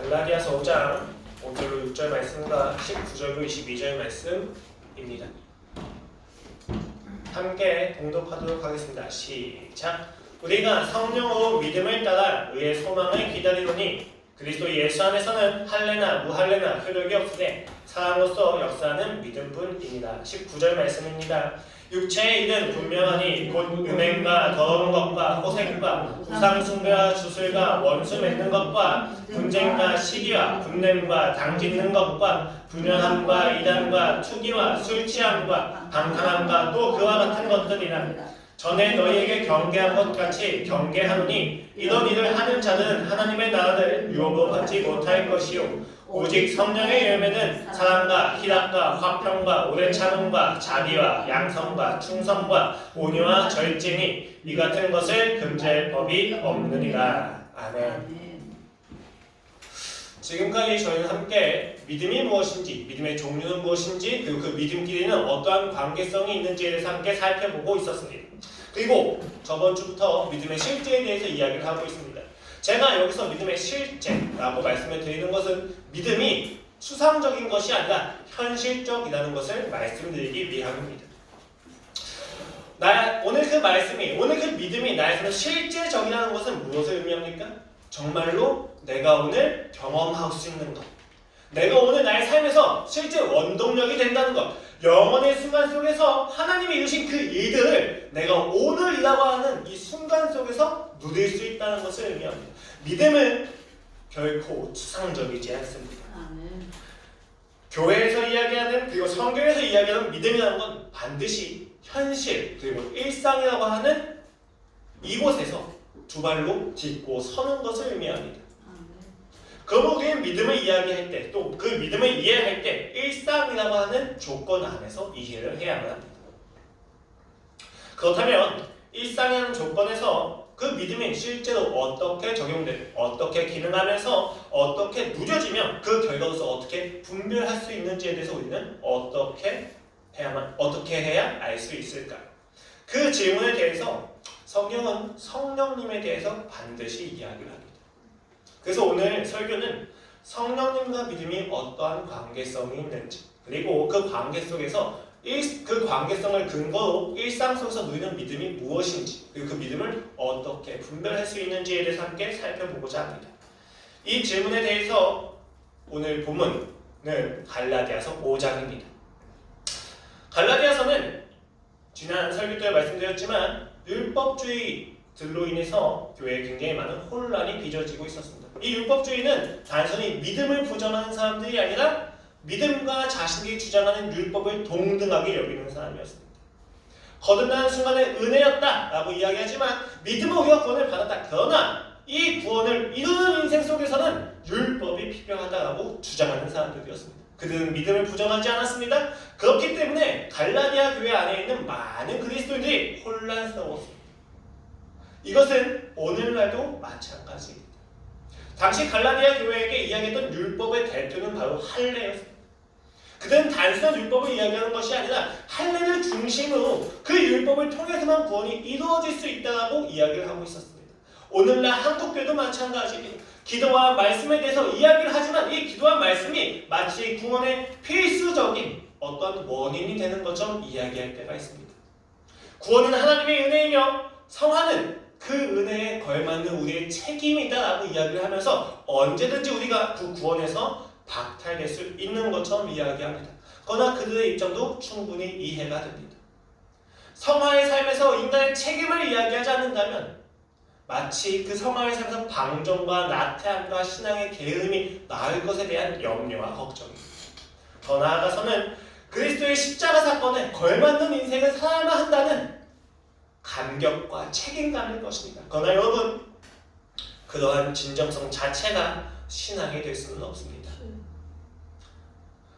갈라디아서 5장 5절로 6절 말씀과 19절로 22절 말씀입니다. 함께 봉독하도록 하겠습니다. 시작. 우리가 성령으로 믿음을 따라 의의 소망을 기다리노니 그리스도 예수 안에서는 할례나 무할례나 효력이 없으되 사람으로서 역사하는 믿음뿐입니다. 19절 말씀입니다. 육체의 일은 분명하니 곧 음행과 더러운 것과 호색과 우상숭배와 주술과 원수 맺는 것과 분쟁과 시기와 분냄과 당짓는 것과 분연함과 이단과 투기와 술취함과 방탕함과 또 그와 같은 것들이라. 전에 너희에게 경계한 것 같이 경계하노니 이런 일을 하는 자들은 하나님의 나라를 유업으로 받지 못할 것이요 오직 성령의 열매는 사랑과 희락과 화평과 오래 참음과 자비와 양성과 충성과 온유와 절제니 이 같은 것을 금지할 법이 없느니라. 아멘. 지금까지 저희는 함께 믿음이 무엇인지, 믿음의 종류는 무엇인지, 그리고 그 믿음끼리는 어떠한 관계성이 있는지에 대해서 함께 살펴보고 있었습니다. 그리고 저번 주부터 믿음의 실제에 대해서 이야기를 하고 있습니다. 제가 여기서 믿음의 실제라고 말씀을 드리는 것은 믿음이 추상적인 것이 아니라 현실적이라는 것을 말씀드리기 위함입니다. 오늘 그 믿음이 나에서는 실제적이라는 것은 무엇을 의미합니까? 정말로 내가 오늘 경험할 수 있는 것, 내가 오늘 나의 삶에서 실제 원동력이 된다는 것, 영원의 순간 속에서 하나님이 이루신 그 일들을 내가 오늘이라고 하는 이 순간 속에서 누릴 수 있다는 것을 의미합니다. 믿음은 결코 추상적이지 않습니다. 교회에서 이야기하는, 그리고 성경에서 이야기하는 믿음이라는 건 반드시 현실 그리고 일상이라고 하는 이곳에서 두 발로 딛고 서는 것을 의미합니다. 그러므로 우리는 믿음을 이야기할 때, 또 그 믿음을 이해할 때 일상이라고 하는 조건 안에서 이해를 해야만 합니다. 그렇다면 일상이라는 조건에서 그 믿음이 실제로 어떻게 적용되고 어떻게 기능하면서 어떻게 누려지면 그 결과로서 어떻게 분별할 수 있는지에 대해서 우리는 어떻게 해야 알 수 있을까요? 그 질문에 대해서 성경은 성령님에 대해서 반드시 이야기를 합니다. 그래서 오늘 설교는 성령님과 믿음이 어떠한 관계성이 있는지, 그리고 그 관계 속에서 그 관계성을 근거로 일상 속에서 누리는 믿음이 무엇인지, 그리고 그 믿음을 어떻게 분별할 수 있는지에 대해서 함께 살펴보고자 합니다. 이 질문에 대해서 오늘 본문은 갈라디아서 5장입니다. 갈라디아서는 지난 설교 때 말씀드렸지만 율법주의들로 인해서 교회에 굉장히 많은 혼란이 빚어지고 있었습니다. 이 율법주의는 단순히 믿음을 부정하는 사람들이 아니라 믿음과 자신들이 주장하는 율법을 동등하게 여기는 사람이었습니다. 거듭나는 순간에 은혜였다라고 이야기하지만 믿음으로 우리가 구원을 받았다. 그러나 이 구원을 이루는 인생 속에서는 율법이 필요하다라고 주장하는 사람들이었습니다. 그들은 믿음을 부정하지 않았습니다. 그렇기 때문에 갈라디아 교회 안에 있는 많은 그리스도인들이 혼란스러웠습니다. 이것은 오늘날도 마찬가지입니다. 당시 갈라디아 교회에게 이야기했던 율법의 대표는 바로 할례였습니다. 그들은 단순한 율법을 이야기하는 것이 아니라 할례를 중심으로 그 율법을 통해서만 구원이 이루어질 수 있다고 이야기를 하고 있었습니다. 오늘날 한국교회도 마찬가지입니다. 기도와 말씀에 대해서 이야기를 하지만 이 기도와 말씀이 마치 구원의 필수적인 어떤 원인이 되는 것처럼 이야기할 때가 있습니다. 구원은 하나님의 은혜이며 성화는 그 은혜에 걸맞는 우리의 책임이다라고 이야기를 하면서 언제든지 우리가 그 구원에서 박탈될 수 있는 것처럼 이야기합니다. 그러나 그들의 입장도 충분히 이해가 됩니다. 성화의 삶에서 인간의 책임을 이야기하지 않는다면 마치 그 성화의 삶에서 방종과 나태함과 신앙의 게으름이 나을 것에 대한 염려와 걱정입니다. 더 나아가서는 그리스도의 십자가 사건에 걸맞는 인생을 살아야 한다는 감격과 책임감일 것입니다. 그러나 여러분, 그러한 진정성 자체가 신앙이 될 수는 없습니다.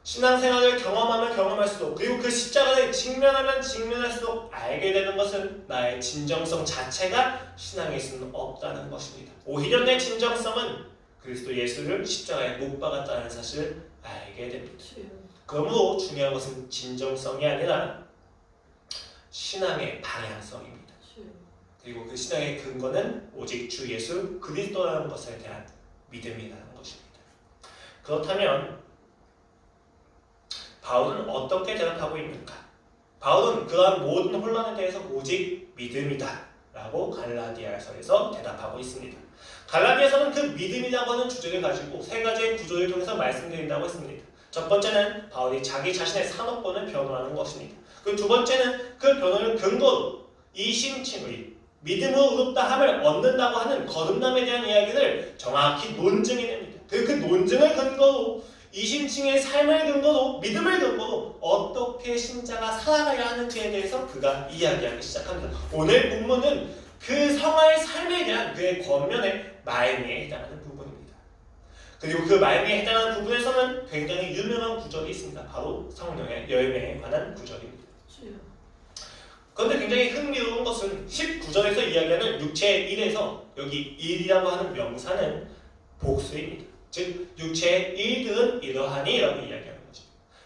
신앙생활을 경험하면 경험할수록, 그리고 그 십자가를 직면하면 직면할수록 알게 되는 것은 나의 진정성 자체가 신앙일 수는 없다는 것입니다. 오히려 내 진정성은 그리스도 예수를 십자가에 못 박았다는 사실을 알게 됩니다. 그러므로 중요한 것은 진정성이 아니라 신앙의 방향성입니다. 그리고 그 신앙의 근거는 오직 주 예수 그리스도라는 것에 대한 믿음이라는 것입니다. 그렇다면 바울은 어떻게 대답하고 있는가? 바울은 그러한 모든 혼란에 대해서 오직 믿음이다 라고 갈라디아서에서 대답하고 있습니다. 갈라디아서는 그 믿음이라고 하는 주제를 가지고 세 가지의 구조를 통해서 말씀드린다고 했습니다. 첫 번째는 바울이 자기 자신의 산업권을 변호하는 것입니다. 그 두 번째는 그 변호를 근거로 이심칭의 믿음으로 의롭다함을 얻는다고 하는 거듭남에 대한 이야기를 정확히 논증해냅니다. 그 논증을 근거로 이심칭의 삶을 근거로 믿음을 근거로 어떻게 신자가 살아가야 하는지에 대해서 그가 이야기하기 시작합니다. 오늘 본문은 그 성화의 삶에 대한 그의 권면의 말미에 해당하는 부분입니다. 그리고 그 말미에 해당하는 부분에서는 굉장히 유명한 구절이 있습니다. 바로 성령의 열매에 관한 구절입니다. 그런데 굉장히 흥미로운 것은 19절에서 이야기하는 육체의 일에서 여기 일이라고 하는 명사는 복수입니다. 즉 육체의 일들은 이러하니 라고 이야기하는 거죠.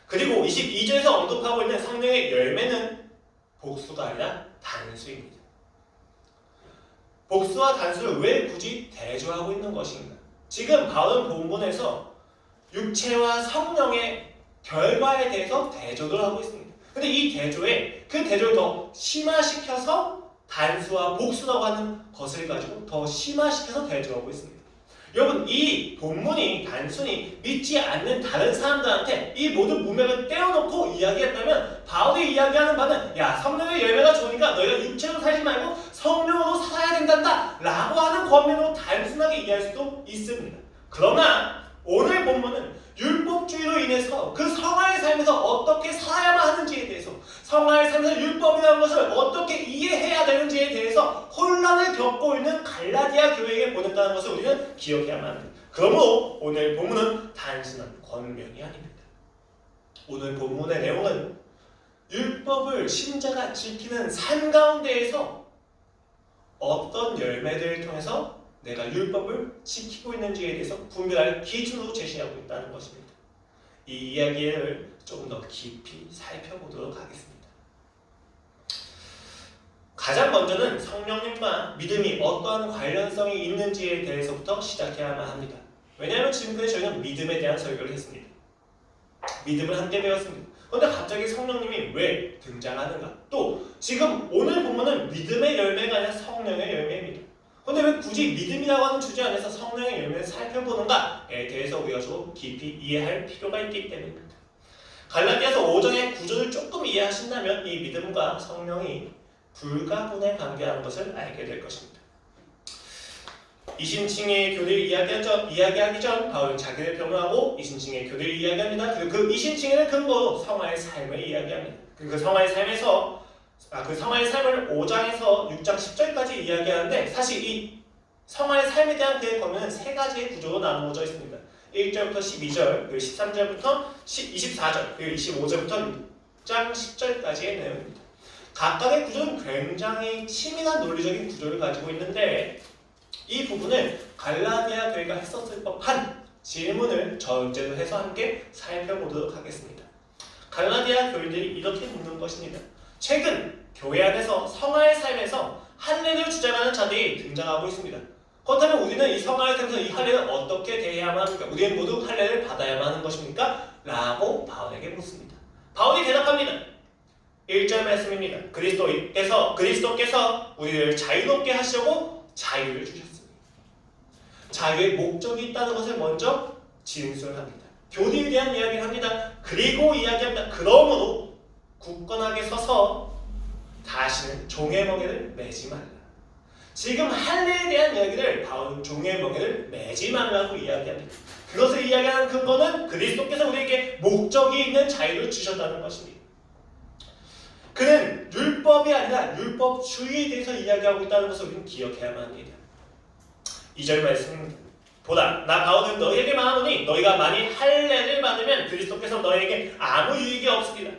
그리고 22절에서 언급하고 있는 성령의 열매는 복수가 아니라 단수입니다. 복수와 단수를 왜 굳이 대조하고 있는 것인가? 지금 바울은 본문에서 육체와 성령의 결과에 대해서 대조를 하고 있습니다. 근데 이 대조에 그 대조를 더 심화시켜서 단수와 복수라고 하는 것을 가지고 더 심화시켜서 대조하고 있습니다. 여러분 이 본문이 단순히 믿지 않는 다른 사람들한테 이 모든 문맥을 떼어놓고 이야기했다면 바울이 이야기하는 바는 야 성령의 열매가 좋으니까 너희가 육체로 살지 말고 성령으로 살아야 된단다 라고 하는 권면으로 단순하게 이해할 수도 있습니다. 그러나 오늘 본문은 율법주의로 인해서 그 성화의 삶에서 어떻게 살아야만 하는지에 대해서 성화의 삶에서 율법이라는 것을 어떻게 이해해야 되는지에 대해서 혼란을 겪고 있는 갈라디아 교회에게 보냈다는 것을 우리는 기억해야만 합니다. 그러므로 오늘 본문은 단순한 권면이 아닙니다. 오늘 본문의 내용은 율법을 신자가 지키는 삶 가운데에서 어떤 열매들을 통해서 내가 율법을 지키고 있는지에 대해서 분별할 기준으로 제시하고 있다는 것입니다. 이 이야기를 조금 더 깊이 살펴보도록 하겠습니다. 가장 먼저는 성령님과 믿음이 어떠한 관련성이 있는지에 대해서부터 시작해야만 합니다. 왜냐하면 지금까지 저희는 믿음에 대한 설교를 했습니다. 믿음을 함께 배웠습니다. 그런데 갑자기 성령님이 왜 등장하는가? 또 지금 오늘 본문은 믿음의 열매가 아니라 성령의 열매입니다. 그런데 왜 굳이 믿음이라고 하는 주제 안에서 성령의 열매를 살펴보는가에 대해서 우리가 좀 깊이 이해할 필요가 있기 때문입니다. 갈라디아서 5장의 구조를 조금 이해하신다면 이 믿음과 성령이 불가분의 관계라는 것을 알게 될 것입니다. 이심칭의 교리를 이야기하기 전 바울은 자기를 변호하고 이심칭의 교리를 이야기합니다. 그리고 그 이심칭의 근거로 성화의 삶을 이야기합니다. 그리고 그 성화의 삶에서 그 성화의 삶을 5장에서 6장 10절까지 이야기하는데 사실 이 성화의 삶에 대한 그의 권면은 세 가지의 구조로 나누어져 있습니다. 1절부터 12절, 그리고 13절부터 24절, 그리고 25절부터 6장 10절까지의 내용입니다. 각각의 구조는 굉장히 치밀한 논리적인 구조를 가지고 있는데 이 부분을 갈라디아 교회가 했었을 법한 질문을 전제로 해서 함께 살펴보도록 하겠습니다. 갈라디아 교인들이 이렇게 묻는 것입니다. 최근 교회 안에서 성화의 삶에서 할례를 주장하는 자들이 등장하고 있습니다. 그렇다면 우리는 이 성화의 삶에서 이 할례를 어떻게 대해야만 합니까? 우리는 모두 할례를 받아야만 하는 것입니까? 라고 바울에게 묻습니다. 바울이 대답합니다. 1절 말씀입니다. 그리스도께서 우리를 자유롭게 하시려고 자유를 주셨습니다. 자유의 목적이 있다는 것을 먼저 진술합니다. 교리에 대한 이야기를 합니다. 그리고 이야기합니다. 그러므로 굳건하게 서서 다시는 종의 멍에를 매지 말라. 지금 할례에 대한 이야기를 바울은 종의 멍에를 매지 말라고 이야기합니다. 그것을 이야기하는 근거는 그리스도께서 우리에게 목적이 있는 자유를 주셨다는 것입니다. 그는 율법이 아니라 율법주의에 대해서 이야기하고 있다는 것을 우리는 기억해야만 합니다. 2절 말씀입니다. 보라, 나 바울은 너희에게 말하노니 너희가 만일 할례를 받으면 그리스도께서 너희에게 아무 유익이 없으리라.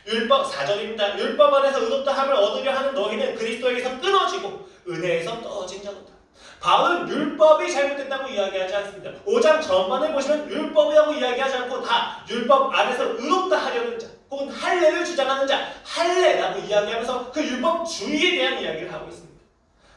율법 4절입니다. 율법 안에서 의롭다함을 얻으려 하는 너희는 그리스도에게서 끊어지고 은혜에서 떨어진 자로다. 바울은 율법이 잘못됐다고 이야기하지 않습니다. 5장 전반을 보시면 율법이라고 이야기하지 않고 다 율법 안에서 의롭다 하려는 자 혹은 할례를 주장하는 자 할례라고 이야기하면서 그 율법주의에 대한 이야기를 하고 있습니다.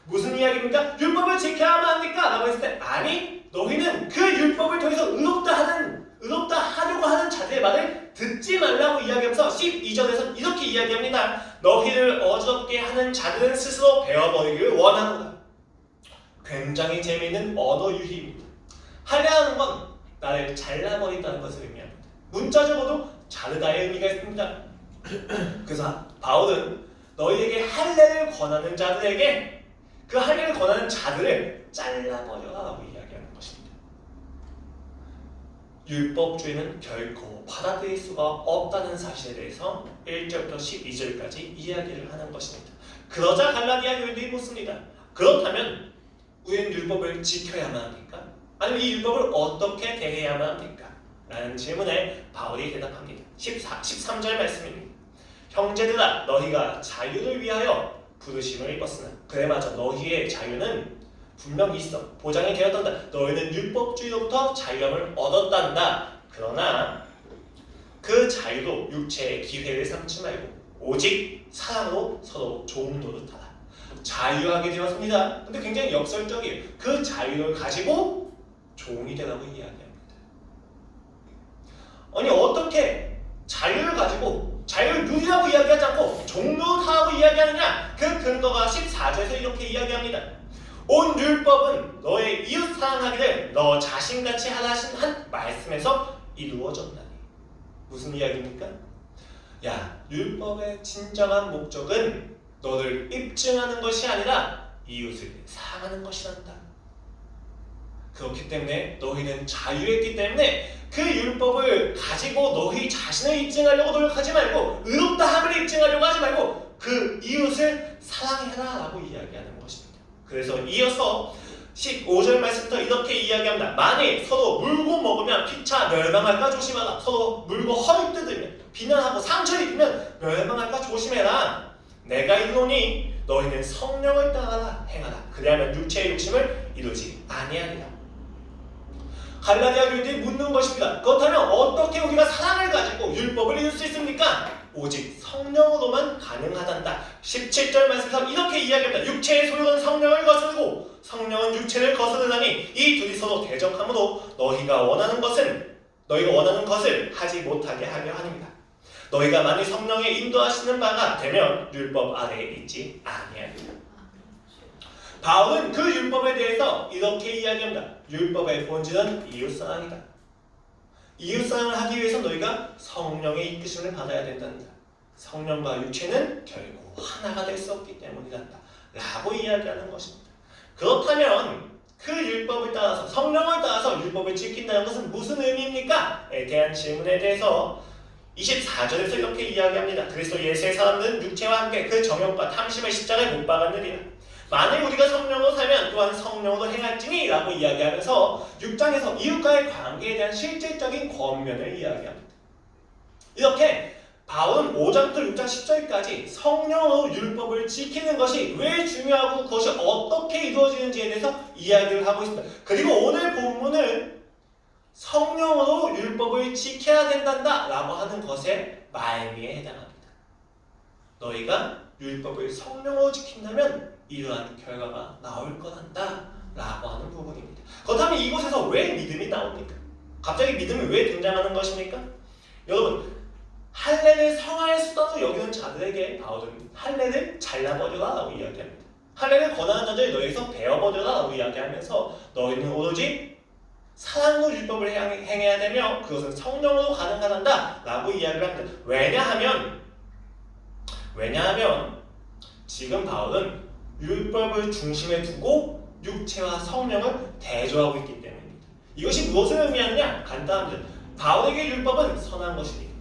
무슨 이야기입니까? 율법을 지켜야만 합니까? 라고 했을 때 아니 너희는 그 율법을 통해서 의롭다 하려고 하는 자들의 말을 듣지 말라고 이야기하면서 12절에서 이렇게 이야기합니다. 너희를 어지럽게 하는 자들은 스스로 베어버리기를 원하노라. 굉장히 재미있는 언어 유희입니다. 하려는 건 나를 잘라버린다는 것을 의미합니다. 문자적으로도 자르다의 의미가 있습니다. 그래서 바울은 너희에게 할례를 권하는 자들에게 그 할례를 권하는 자들을 잘라버려라라고 이야기하는 것입니다. 율법주의는 결코 받아들일 수가 없다는 사실에 대해서 1절부터 12절까지 이야기를 하는 것입니다. 그러자 갈라디아 교인들이 묻습니다. 그렇다면 우리는 율법을 지켜야만 합니까? 아니면 이 율법을 어떻게 대해야만 합니까? 라는 질문에 바울이 대답합니다. 13절 말씀입니다. 형제들아 너희가 자유를 위하여 부르심을 입었으나 그래마저 너희의 자유는 분명히 있어 보장이 되었단다. 너희는 율법주의로부터 자유함을 얻었단다. 그러나 그 자유도 육체의 기회를 삼지 말고 오직 사랑으로 서로 종 노릇하라. 자유하게 되었습니다. 근데 굉장히 역설적이에요. 그 자유를 가지고 종이 되라고 이야기합니다. 아니 어떻게 자유를 가지고 자유를 누리라고 이야기하지 않고 종노릇하라고 이야기하느냐? 그 근거가 14절에서 이렇게 이야기합니다. 온 율법은 너의 이웃 사랑하기를 너 자신같이 하라 하신 한 말씀에서 이루어졌나니. 무슨 이야기입니까? 야, 율법의 진정한 목적은 너를 입증하는 것이 아니라 이웃을 사랑하는 것이란다. 그렇기 때문에 너희는 자유했기 때문에 그 율법을 가지고 너희 자신을 입증하려고 노력하지 말고 의롭다함을 입증하려고 하지 말고 그 이웃을 사랑해라 라고 이야기하는 것입니다. 그래서 이어서 15절 말씀부터 이렇게 이야기합니다. 만일 서로 물고 먹으면 피차 멸망할까 조심하라. 서로 물고 허리 뜯으면 비난하고 상처를 입으면 멸망할까 조심해라. 내가 이르노니 너희는 성령을 따라라 행하라. 그리하면 육체의 욕심을 이루지 아니하리라. 갈라디아 교인들이 묻는 것입니다. 그렇다면 어떻게 우리가 사랑을 가지고 율법을 이룰 수 있습니까? 오직 성령으로만 가능하단다. 17절 말씀에서 이렇게 이야기합니다. 육체의 소욕은 성령을 거스르고 성령은 육체를 거스르나니 이 둘이 서로 대적하므로 너희가 원하는 것을 하지 못하게 하려 합니다. 너희가 만일 성령의 인도하시는 바가 되면 율법 아래에 있지 아니하리라. 바울은 그 율법에 대해서 이렇게 이야기합니다. 율법의 본질은 이웃사랑이다. 이웃사랑을 하기 위해서 너희가 성령의 이끄심을 받아야 된단다. 성령과 육체는 결코 하나가 될 수 없기 때문이란다. 라고 이야기하는 것입니다. 그렇다면 그 율법을 따라서 성령을 따라서 율법을 지킨다는 것은 무슨 의미입니까? 에 대한 질문에 대해서 24절에서 이렇게 이야기합니다. 그리스도 예수의 사람들은 육체와 함께 그 정욕과 탐심의 십자가에 못 박았느니라. 만일 우리가 성령으로 살면 또한 성령으로 행할지니 라고 이야기하면서 6장에서 이웃과의 관계에 대한 실질적인 권면을 이야기합니다. 이렇게 바울은 5장부터 6장 10절까지 성령으로 율법을 지키는 것이 왜 중요하고 그것이 어떻게 이루어지는지에 대해서 이야기를 하고 있습니다. 그리고 오늘 본문은 성령으로 율법을 지켜야 된단다 라고 하는 것의 말미에 해당합니다. 너희가 율법을 성령으로 지킨다면 이러한 결과가 나올 거란다 라고 하는 부분입니다. 그렇다면 이곳에서 왜 믿음이 나옵니까? 갑자기 믿음이 왜 등장하는 것입니까? 여러분, 할례를 성화의 수단으로 여기는 자들에게 바울은 할례를 잘라버려라 라고 이야기합니다. 할례를 권하는 자들 너희에서 베어버려라 라고 이야기하면서 너희는 오로지 사랑으로 율법을 행해야 되며 그것은 성령으로 가능하단다 라고 이야기를 합니다. 왜냐하면 지금 바울은 율법을 중심에 두고 육체와 성령을 대조하고 있기 때문입니다. 이것이 무엇을 의미하느냐? 간단합니다. 바울에게 율법은 선한 것입니다.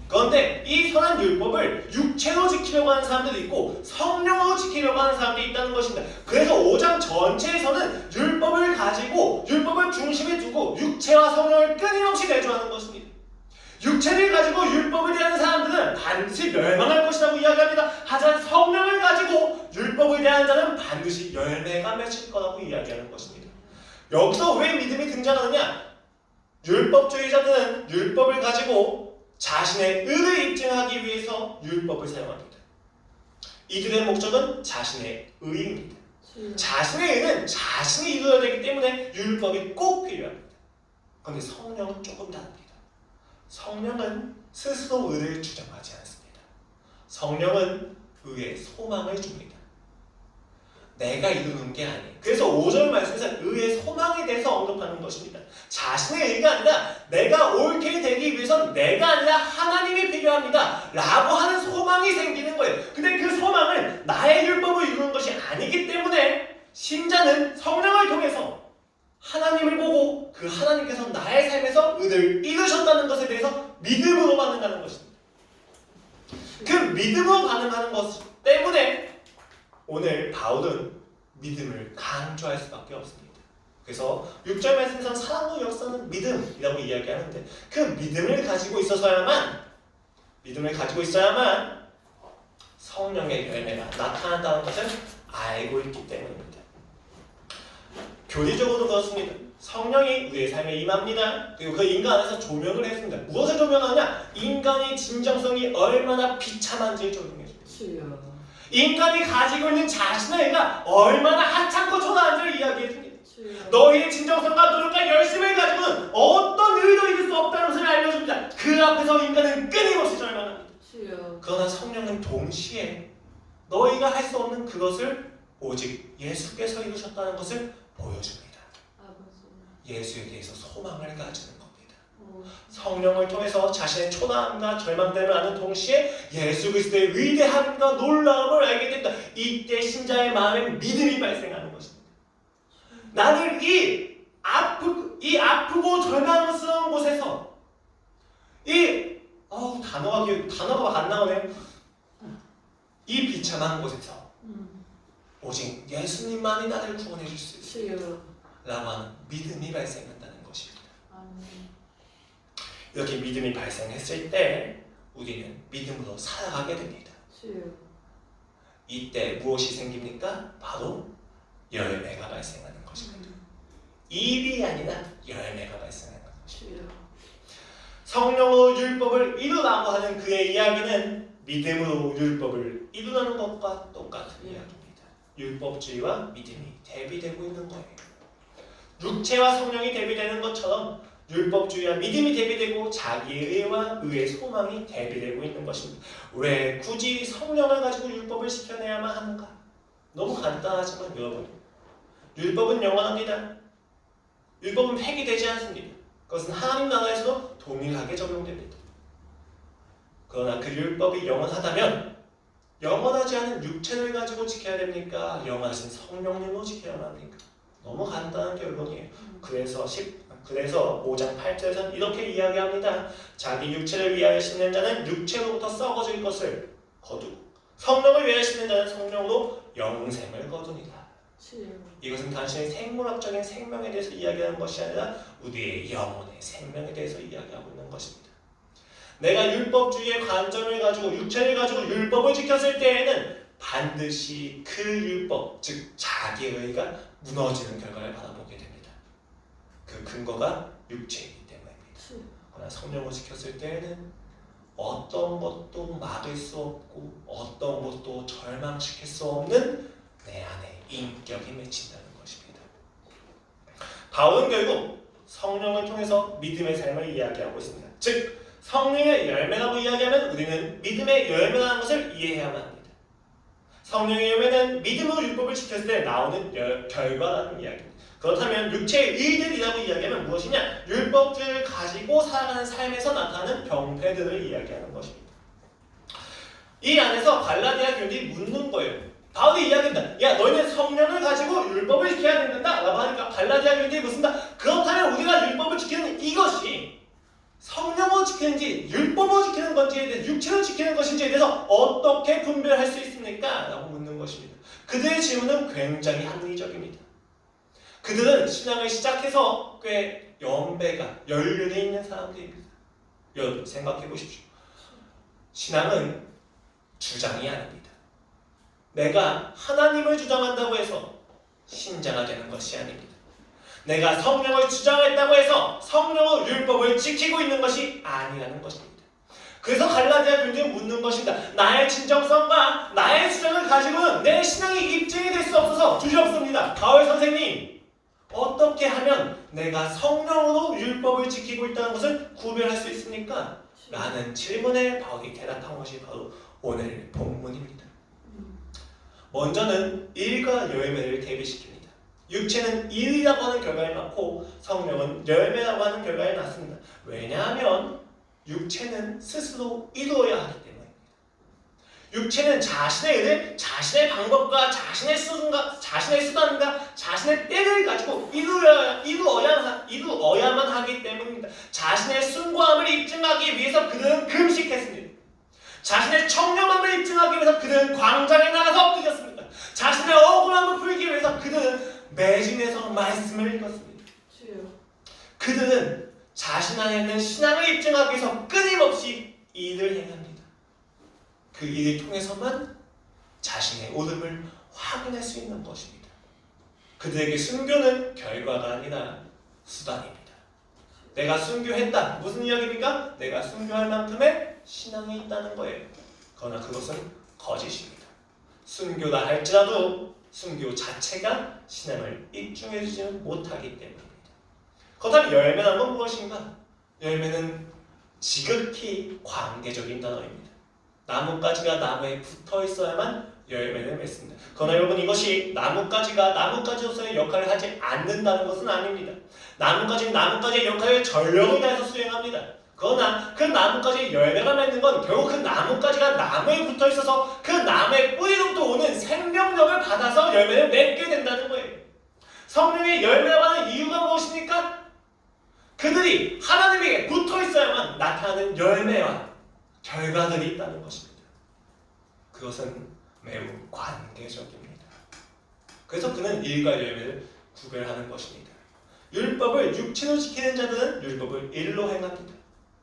그런데 이 선한 율법을 육체로 지키려고 하는 사람들도 있고 성령으로 지키려고 하는 사람들이 있다는 것입니다. 그래서 5장 전체에서는 율법을 가지고 율법을 중심에 두고 육체와 성령을 끊임없이 대조하는 것입니다. 육체를 가지고 율법을 대하는 사람들은 반드시 멸망할 것이라고 이야기합니다. 하지만 성령을 가지고 율법을 대하는 자는 반드시 열매가 맺힐 거라고 이야기하는 것입니다. 여기서 왜 믿음이 등장하느냐? 율법주의자들은 율법을 가지고 자신의 의를 입증하기 위해서 율법을 사용합니다. 이들의 목적은 자신의 의입니다. 자신의 의는 자신이 이루어야 되기 때문에 율법이 꼭 필요합니다. 그런데 성령은 조금 다릅니다. 성령은 스스로 의를 주장하지 않습니다. 성령은 의의 소망을 줍니다. 내가 이루는 게 아니에요. 그래서 5절 말씀에서 의의 소망에 대해서 언급하는 것입니다. 자신의 의가 아니라 내가 옳게 되기 위해선 내가 아니라 하나님이 필요합니다 라고 하는 소망이 생기는 거예요. 근데 그 소망은 나의 율법을 이루는 것이 아니기 때문에 신자는 성령을 통해서 하나님을 보고 그 하나님께서 나의 삶에서 의를 이루셨다는 것에 대해서 믿음으로 반응하는 것입니다. 그 믿음으로 반응하는 것 때문에 오늘 바울은 믿음을 강조할 수밖에 없습니다. 그래서 6절 말씀에서 사랑의 역사는 믿음이라고 이야기하는데 그 믿음을 가지고 있어야만 성령의 열매가 나타난다는 것을 알고 있기 때문입니다. 교리적으로도 그렇습니다. 성령이 우리의 삶에 임합니다. 그리고 그 인간 안에서 조명을 했습니다. 무엇을 조명하냐? 인간의 진정성이 얼마나 비참한지를 조명해줍니다. 인간이 가지고 있는 자신의 의가 얼마나 하찮고 초라한지를 이야기해줍니다. 너희의 진정성과 노력과 열심을 가지고는 어떤 의도 이룰 수 없다는 것을 알려줍니다. 그 앞에서 인간은 끊임없이 절망합니다. 그러나 성령은 동시에 너희가 할 수 없는 그것을 오직 예수께서 이루셨다는 것을 보여줍니다. 예수에 대해서 소망을 가지는 겁니다. 성령을 통해서 자신의 초라함과 절망됨을 아는 동시에 예수 그리스도의 위대함과 놀라움을 알게 된다. 이때 신자의 마음에 믿음이 발생하는 것입니다. 나는 이 아프고 절망스러운 곳에서 단어가 안 나오네요. 이 비참한 곳에서 오직 예수님만이 나를 구원해 줄 수 있습니다 라고 하는 믿음이 발생한다는 것입니다. 이렇게 믿음이 발생했을 때 우리는 믿음으로 살아가게 됩니다. 이때 무엇이 생깁니까? 바로 열매가 발생하는 것입니다. 입이 아니라 열매가 발생하는 것입니다. 성령으로 율법을 이루라고 하는 그의 이야기는 믿음으로 율법을 이루라는 것과 똑같은 이야기입니다. 율법주의와 믿음이 대비되고 있는 거예요. 육체와 성령이 대비되는 것처럼 율법주의와 믿음이 대비되고 자기의 의와 의의 소망이 대비되고 있는 것입니다. 왜 굳이 성령을 가지고 율법을 지켜내야만 하는가? 너무 간단하지만 여러분, 율법은 영원합니다. 율법은 폐기되지 않습니다. 그것은 하나님 나라에서도 동일하게 적용됩니다. 그러나 그 율법이 영원하다면 영원하지 않은 육체를 가지고 지켜야 됩니까? 영원하신 성령님으로 지켜야만 합니까? 너무 간단한 결론이에요. 그래서 5장 8절에서는 이렇게 이야기합니다. 자기 육체를 위하여 심는 자는 육체로부터 썩어질 것을 거두고 성령을 위하여 심는 자는 성령으로 영생을 거두니라. 이것은 단순히 생물학적인 생명에 대해서 이야기하는 것이 아니라 우리의 영혼의 생명에 대해서 이야기하고 있는 것입니다. 내가 율법주의의 관점을 가지고 육체를 가지고 율법을 지켰을 때에는 반드시 그 율법, 즉 자기의 의가 무너지는 결과를 바라보게 됩니다. 그 근거가 육체이기 때문입니다. 그러나 성령을 지켰을 때에는 어떤 것도 막을 수 없고 어떤 것도 절망시킬 수 없는 내 안에 인격이 맺힌다는 것입니다. 바울은 결국 성령을 통해서 믿음의 삶을 이야기하고 있습니다. 즉 성령의 열매라고 이야기하면 우리는 믿음의 열매라는 것을 이해해야만 합니다. 성령의 열매는 믿음으로 율법을 지켰을 때 나오는 결과라는 이야기입니다. 그렇다면 육체의 의들이라고 이야기하면 무엇이냐? 율법들을 가지고 살아가는 삶에서 나타나는 병폐들을 이야기하는 것입니다. 이 안에서 갈라디아 교인들이 묻는 거예요. 바울이 이야기한다. 야, 너희는 성령을 가지고 율법을 지켜야 된다 라고 하니까 갈라디아 교인들이 묻습니다. 그렇다면 우리가 율법을 지키는 이것이 성령으로 지키는지 율법으로 지키는 건지에 대해서 육체로 지키는 것인지에 대해서 어떻게 분별할 수 있습니까? 라고 묻는 것입니다. 그들의 질문은 굉장히 합리적입니다. 그들은 신앙을 시작해서 꽤 연륜에 있는 사람들입니다. 여러분 생각해 보십시오. 신앙은 주장이 아닙니다. 내가 하나님을 주장한다고 해서 신자가 되는 것이 아닙니다. 내가 성령을 주장했다고 해서 성령의 율법을 지키고 있는 것이 아니라는 것입니다. 그래서 갈라디아 교인들이 묻는 것입니다. 나의 진정성과 나의 수장을 가지고는 내 신앙이 입증이 될 수 없어서 두렵습니다. 바울 선생님, 어떻게 하면 내가 성령으로 율법을 지키고 있다는 것을 구별할 수 있습니까? 라는 질문에 바울이 대답한 것이 바로 오늘 본문입니다. 먼저는 일과 열매를 대비시킵니다. 육체는 일이라고 하는 결과를 낳고 성령은 열매라고 하는 결과를 낳습니다. 왜냐하면 육체는 스스로 이루어야 하기 때문입니다. 육체는 자신의 의를 자신의 방법과 자신의 수단과 자신의 때를 가지고 이루어야만 하기 때문입니다. 자신의 숭고함을 입증하기 위해서 그들은 금식했습니다. 자신의 청렴함을 입증하기 위해서 그들은 광장에 나가서 엎드렸습니다. 자신의 억울함을 풀기 위해서 그들은 매진에서 말씀을 읽었습니다. 그들은 자신 안에 있는 신앙을 입증하기 위해서 끊임없이 일을 행합니다. 그 일을 통해서만 자신의 오름을 확인할 수 있는 것입니다. 그들에게 순교는 결과가 아니라 수단입니다. 내가 순교했다. 무슨 이야기입니까? 내가 순교할 만큼의 신앙이 있다는 거예요. 그러나 그것은 거짓입니다. 순교다 할지라도 순교 자체가 신앙을 입증해주지는 못하기 때문입니다. 그렇다면 열매란 건 무엇인가? 열매는 지극히 관계적인 단어입니다. 나뭇가지가 나무에 붙어 있어야만 열매를 맺습니다. 그러나 여러분, 이것이 나뭇가지가 나뭇가지로서의 역할을 하지 않는다는 것은 아닙니다. 나뭇가지는 나뭇가지의 역할을 전력을 다해서 수행합니다. 그러나 그 나뭇가지의 열매가 맺는 건 결국 그 나뭇가지가 나무에 붙어 있어서 그 나무의 뿌리로부터 오는 생명력을 받아서 열매를 맺게 된다는 거예요. 성령의 열매라고 하는 이유가 무엇입니까? 그들이 하나님에게 붙어 있어야만 나타나는 열매와 결과들이 있다는 것입니다. 그것은 매우 관계적입니다. 그래서 그는 일과 열매를 구별하는 것입니다. 율법을 육체로 지키는 자들은 율법을 일로 행합니다.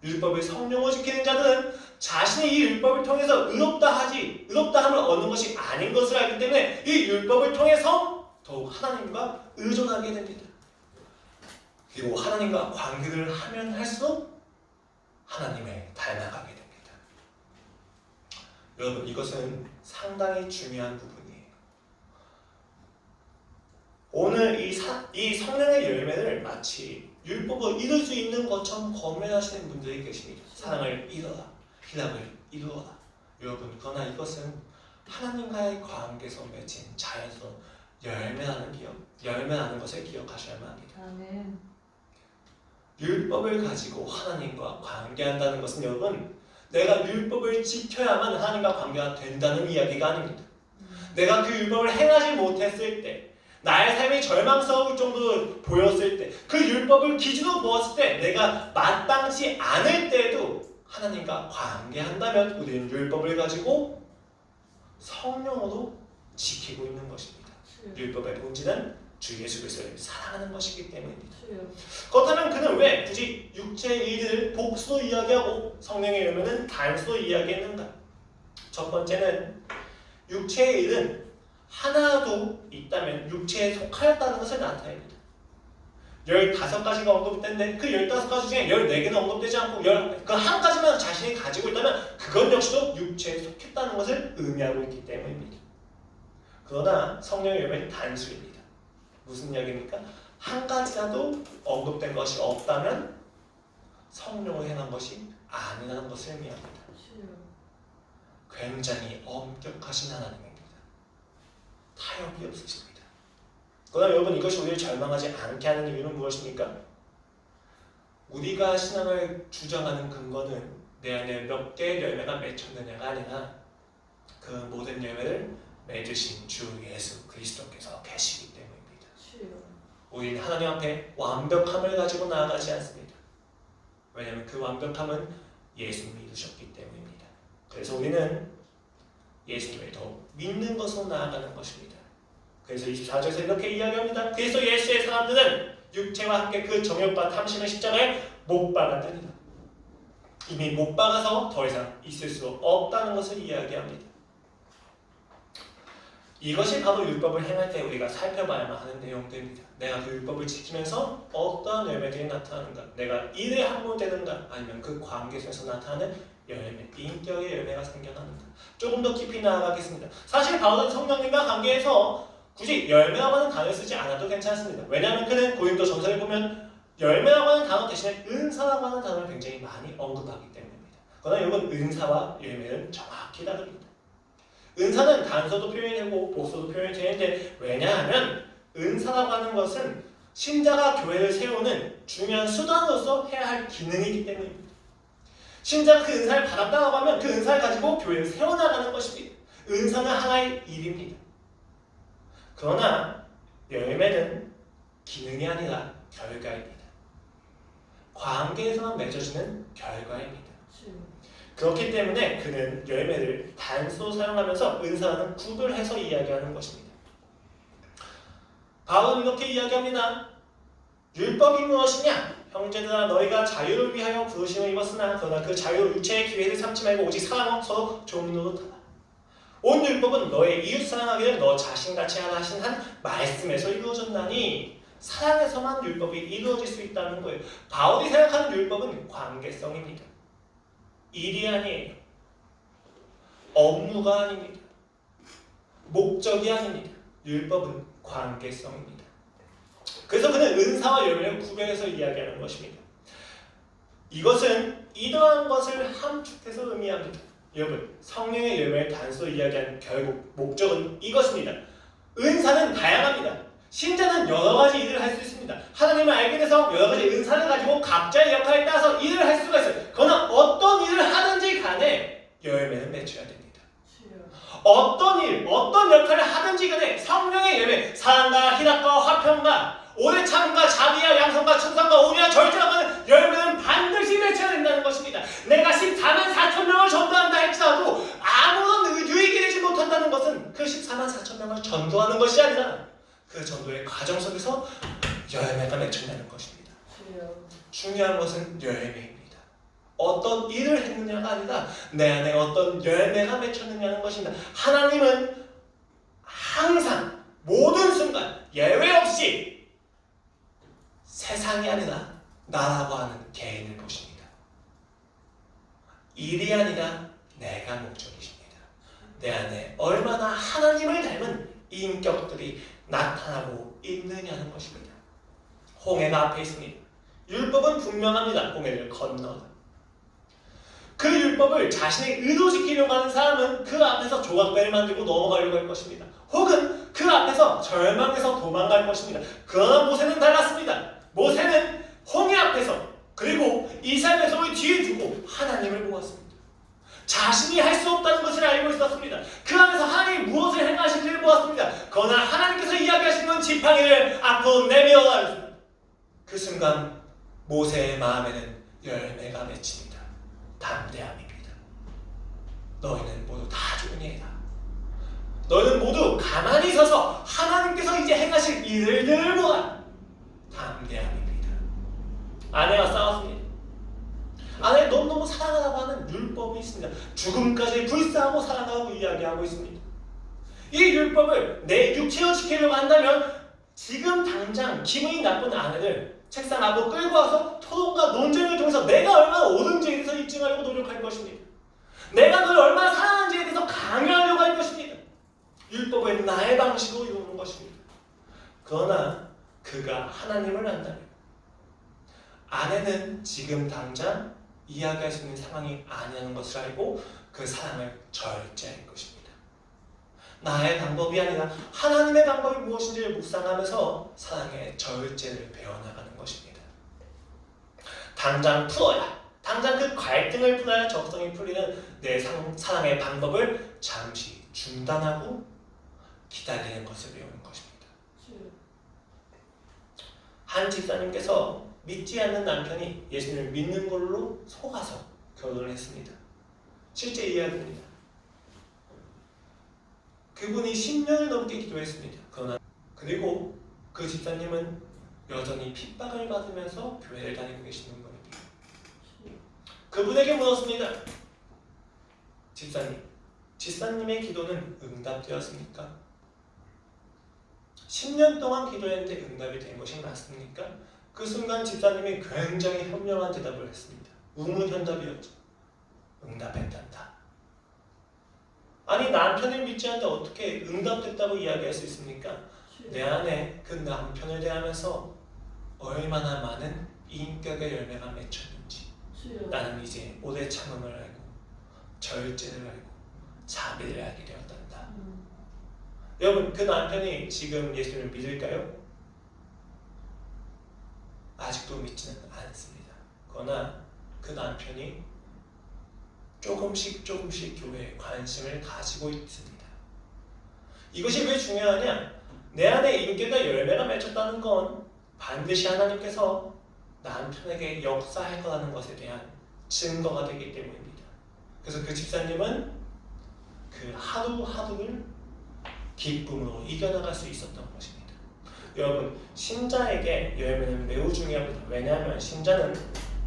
율법을 성령으로 지키는 자들은 자신이 이 율법을 통해서 의롭다함을 얻는 것이 아닌 것을 알기 때문에 이 율법을 통해서 더욱 하나님과 의존하게 됩니다. 그리고 하나님과 관계를 하면 할수록 하나님을 닮아가게 됩니다. 여러분, 이것은 상당히 중요한 부분이에요. 오늘 이 성령의 열매를 마치 율법을 이룰 수 있는 것처럼 권면하시는 분들이 계십니다. 사랑을 이뤄라, 희락을 이루어라. 여러분, 그러나 이것은 하나님과의 관계에서 맺힌 자연스러운 열매라는 것을 기억하셔야만 합니다. 아멘. 율법을 가지고 하나님과 관계한다는 것은 여러분, 내가 율법을 지켜야만 하나님과 관계가 된다는 이야기가 아닙니다. 내가 그 율법을 행하지 못했을 때, 나의 삶이 절망스러울 정도로 보였을 때, 그 율법을 기준으로 보았을 때 내가 마땅치 않을 때에도 하나님과 관계한다면 우리는 율법을 가지고 성령으로 지키고 있는 것입니다. 율법의 본질은 주 예수 그리스도를 사랑하는 것이기 때문입니다. 그렇다면 그는 왜 굳이 육체의 일을 복수로 이야기하고 성령의 열매는 단수로 이야기했는가? 첫 번째는 육체의 일은 하나도 있다면 육체에 속하였다는 것을 나타냅니다. 15가지가 언급됐는데 그 15가지 중에 14개는 언급되지 않고 그 한 가지만 자신이 가지고 있다면 그것 역시도 육체에 속했다는 것을 의미하고 있기 때문입니다. 그러나 성령의 열매는 단수입니다. 무슨 이야기입니까? 한 가지라도 언급된 것이 없다면 성령을 행한 것이 아니라는 것을 의미합니다. 굉장히 엄격하신 하나님입니다. 타협이 없으십니다. 그러나 여러분, 이것이 우리를 절망하지 않게 하는 이유는 무엇입니까? 우리가 신앙을 주장하는 근거는 내 안에 몇 개의 열매가 맺혔느냐가 아니라 그 모든 열매를 맺으신 주 예수 그리스도께서 계시기 때문입니다. 우리는 하나님 앞에 완벽함을 가지고 나아가지 않습니다. 왜냐하면 그 완벽함은 예수님이 이루셨기 때문입니다. 그래서 우리는 예수님을 더 믿는 것으로 나아가는 것입니다. 그래서 24절에서 이렇게 이야기합니다. 그래서 예수의 사람들은 육체와 함께 그 정욕과 탐심의 십자가에 못 박았느니라. 이미 못 박아서 더 이상 있을 수 없다는 것을 이야기합니다. 이것이 바로 율법을 행할 때 우리가 살펴봐야만 하는 내용들입니다. 내가 그 율법을 지키면서 어떠한 열매들이 나타나는가, 내가 일에 함몰되는가, 아니면 그 관계 속에서 나타나는 열매, 인격의 열매가 생겨납니다. 조금 더 깊이 나아가겠습니다. 사실 바울은 성령님과 관계에서 굳이 열매라고 하는 단어를 쓰지 않아도 괜찮습니다. 왜냐하면 그는 고린도 전서를 보면 열매라고 하는 단어 대신에 은사라고 하는 단어를 굉장히 많이 언급하기 때문입니다. 그러나 여러분, 은사와 열매는 정확히 다릅니다. 은사는 단서도 표현이 되고 복수도 표현이 되는데, 왜냐하면 은사라고 하는 것은 신자가 교회를 세우는 중요한 수단으로서 해야 할 기능이기 때문입니다. 신자가 그 은사를 받았다고 하면 그 은사를 가지고 교회를 세워나가는 것입니다. 은사는 하나의 일입니다. 그러나 열매는 기능이 아니라 결과입니다. 관계에서만 맺어지는 결과입니다. 그렇기 때문에 그는 열매를 단수로 사용하면서 은사와는 구별해서 이야기하는 것입니다. 바울은 이렇게 이야기합니다. 율법이 무엇이냐? 형제들아, 너희가 자유를 위하여 부르심을 입었으나 그러나 그 자유를 육체의 기회를 삼지 말고 오직 사랑으로 서로 종노릇하라. 온 율법은 너의 이웃 사랑하기를 너 자신같이 하라 하신 한 말씀에서 이루어졌나니, 사랑에서만 율법이 이루어질 수 있다는 거예요. 바울이 생각하는 율법은 관계성입니다. 일이 아니에요. 업무가 아닙니다. 목적이 아닙니다. 율법은 관계성입니다. 그래서 그는 은사와 열매를 구별해서 이야기하는 것입니다. 이것은 이러한 것을 함축해서 의미합니다. 여러분, 성령의 열매를 단수로 이야기하는 결국 목적은 이것입니다. 은사는 다양합니다. 신자는 여러 가지 일을 할 수 있습니다. 하나님을 알게 돼서 여러 가지 은사를 가지고 각자의 역할에 따라서 일을 할 수가 있어요. 그러나 어떤 일을 하든지 간에 열매는 맺혀야 됩니다. 어떤 일, 어떤 역할을 하든지 간에 성령의 열매, 사랑과 희락과 화평과 오래 참과 자비와 양성과 충성과 오리와 절제라고 하는 열매는 반드시 맺혀야 된다는 것입니다. 내가 14만 4천 명을 전도한다 할지라도 아무런 유익이 되지 못한다는 것은 그 14만 4천 명을 전도하는 것이 아니라 그 전도의 과정 속에서 열매가 맺힌다는 것입니다. 중요한 것은 열매입니다. 어떤 일을 했느냐가 아니라 내 안에 어떤 열매가 맺혔느냐는 것입니다. 하나님은 항상 모든 순간 예외 없이 세상이 아니라 나라고 하는 개인을 보십니다. 일이 아니라 내가 목적이십니다. 내 안에 얼마나 하나님을 닮은 인격들이 나타나고 있느냐는 것입니다. 홍해가 앞에 있습니다. 율법은 분명합니다. 홍해를 건너다. 그 율법을 자신의 의로 지키려고 하는 사람은 그 앞에서 조각배를 만들고 넘어가려고 할 것입니다. 혹은 그 앞에서 절망해서 도망갈 것입니다. 그러나 모세는 달랐습니다. 모세는 홍해 앞에서 그리고 이스라엘 백성을 뒤에 두고 하나님을 보았습니다. 자신이 할 수 없다는 것을 알고 있었습니다. 그 안에서 하나님이 무엇을 행하실지를 보았습니다. 그러나 하나님께서 이야기하신 건 지팡이를 앞으로 내밀어라. 그 순간 모세의 마음에는 열매가 맺힙니다. 담대함입니다. 너희는 모두 다 좋은 예다. 너희는 모두 가만히 서서 하나님께서 이제 행하실 일을 보라. 담대함입니다. 아내와 싸웠습니다. 아내 너무너무 사랑하라고 하는 율법이 있습니다. 죽음까지 불사하고 사랑하고 이야기하고 있습니다. 이 율법을 내 육체로 지키려고 한다면 지금 당장 기분이 나쁜 아내를 책상 앞으로 끌고 와서 토론과 논쟁을 통해서 내가 얼마나 옳은지에 대해서 입증하려고 노력할 것입니다. 내가 너를 얼마나 사랑하는지에 대해서 강요하려고 할 것입니다. 율법은 나의 방식으로 이루는 것입니다. 그러나 그가 하나님을 안다면 아내는 지금 당장 이야기할 수 있는 상황이 아니라는 것을 알고 그 사랑을 절제할 것입니다. 나의 방법이 아니라 하나님의 방법이 무엇인지를 묵상하면서 사랑의 절제를 배워나가는 것입니다. 당장 풀어야, 당장 그 갈등을 풀어야 적성이 풀리는 내 사랑의 방법을 잠시 중단하고 기다리는 것을 배우는 것입니다. 한 집사님께서 믿지 않는 남편이 예수님을 믿는 걸로 속아서 결혼을 했습니다. 실제 이야기입니다. 그분이 10년을 넘게 기도했습니다. 그리고 그 집사님은 여전히 핍박을 받으면서 교회를 다니고 계시는 분입니다. 그분에게 물었습니다. 집사님의 기도는 응답되었습니까? 10년 동안 기도했는데 응답이 된 것이 맞습니까? 그 순간 집사님이 굉장히 현명한 대답을 했습니다. 우문현답이었죠. 응답했단다. 아니 남편을 믿지 않는데 어떻게 응답됐다고 이야기할 수 있습니까? 내 안에 그 남편을 대하면서 얼마나 많은 인격의 열매가 맺혔는지 나는 이제 오래 참음을 알고 절제를 알고 자비를 알게 되었단다. 여러분 그 남편이 지금 예수님을 믿을까요? 아직도 믿지는 않습니다. 그러나 그 남편이 조금씩 교회에 관심을 가지고 있습니다. 이것이 왜 중요하냐? 내 안에 인격의 열매가 맺혔다는 건 반드시 하나님께서 남편에게 역사할 거라는 것에 대한 증거가 되기 때문입니다. 그래서 그 집사님은 그 하루하루를 기쁨으로 이겨나갈 수 있었던 것입니다. 여러분 신자에게 열매는 매우 중요합니다. 왜냐하면 신자는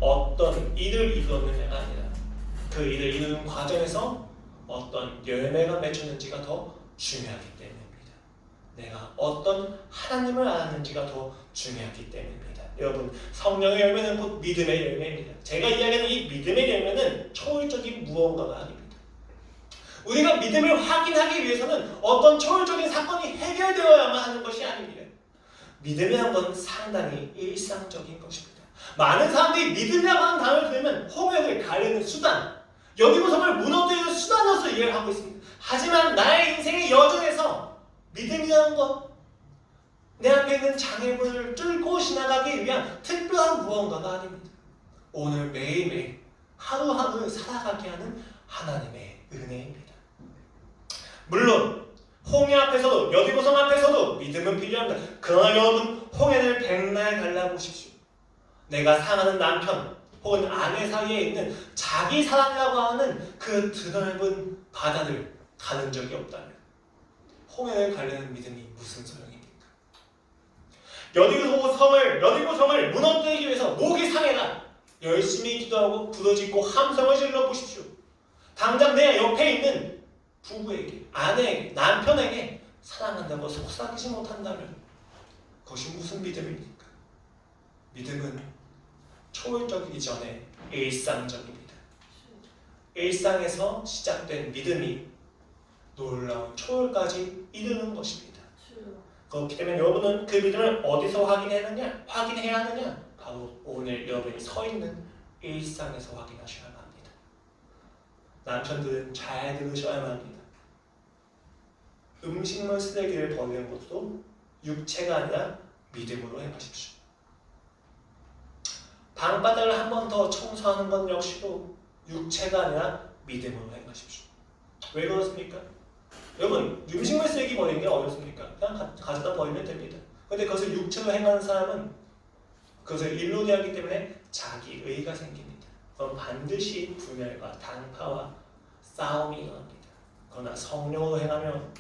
어떤 일을 이루었느냐가 아니라 그 일을 이루는 과정에서 어떤 열매가 맺혔는지가 더 중요하기 때문입니다. 내가 어떤 하나님을 알았는지가 더 중요하기 때문입니다. 여러분 성령의 열매는 곧 믿음의 열매입니다. 제가 이야기하는 이 믿음의 열매는 초월적인 무언가가 아닙니다. 우리가 믿음을 확인하기 위해서는 어떤 초월적인 사건이 해결되어야만 하는 것이 아닙니다. 믿음이란 건 상당히 일상적인 것입니다. 많은 사람들이 믿음이라고 하는 단어를 들으면 홍역을 가르는 수단, 여기고성을 무너뜨리는 수단으로서 이해를 하고 있습니다. 하지만 나의 인생의 여정에서 믿음이라는 것, 내 앞에 있는 장애물을 뚫고 지나가기 위한 특별한 무언가가 아닙니다. 오늘 매일매일 하루하루 살아가게 하는 하나님의 은혜입니다. 물론 홍해 앞에서도 여기고성 앞에서도 믿음은 필요합니다. 그러나 여러분 홍해를 백날 갈라보십시오. 내가 사랑하는 남편 혹은 아내 사이에 있는 자기 사랑이라고 하는 그 드넓은 바다를 가는 적이 없다면 홍해를 가르는 믿음이 무슨 소용입니까? 여리고성을 무너뜨리기 위해서 목이 상해라 열심히 기도하고 부르짖고 함성을 질러 보십시오. 당장 내 옆에 있는 부부에게, 아내에게, 남편에게 사랑한다고 속삭이지 못한다면 그것이 무슨 믿음입니까? 믿음은 초월적이기 전에 일상적입니다. 일상에서 시작된 믿음이 놀라운 초월까지 이르는 것입니다. 그렇기 때문에 여러분은 그 믿음을 어디서 확인해야 하느냐? 바로 오늘 여러분이 서 있는 일상에서 확인하셔야만 합니다. 남편들은 잘 들으셔야만 합니다. 음식물 쓰레기를 버리는 것도 육체가 아니라 믿음으로 행하십시오. 방바닥을 한 번 더 청소하는 것 역시도 육체가 아니라 믿음으로 행하십시오. 왜 그렇습니까? 여러분 음식물 쓰레기 버리는 게 어렵습니까? 그냥 가져다 버리면 됩니다. 그런데 그것을 육체로 행하는 사람은 그것을 일로 대하기 때문에 자기의가 생깁니다. 그럼 반드시 분열과 단파와 싸움이 일어납니다. 그러나 성령으로 행하면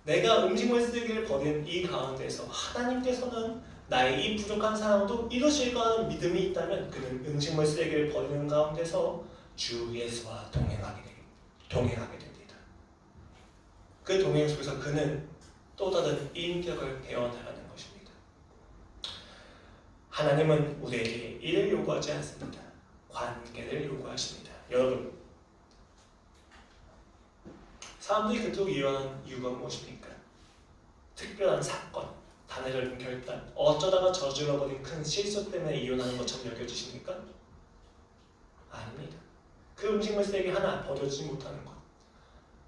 내가 음식물 쓰레기를 버리는 이 가운데서 하나님께서는 나의 이 부족한 상황도 이루실 거라는 믿음이 있다면 그는 음식물 쓰레기를 버리는 가운데서 주 예수와 동행하게 됩니다. 그 동행 속에서 그는 또 다른 인격을 배워나가는 것입니다. 하나님은 우리에게 일을 요구하지 않습니다. 관계를 요구하십니다. 여러분 사람들이 그토록 이해하는 이유가 무엇입니까? 특별한 사건, 단회적인 결단, 어쩌다가 저질러버린 큰 실수 때문에 이혼하는 것처럼 여겨지십니까? 아닙니다. 그 음식물 쓰레기 하나 버려지지 못하는 것,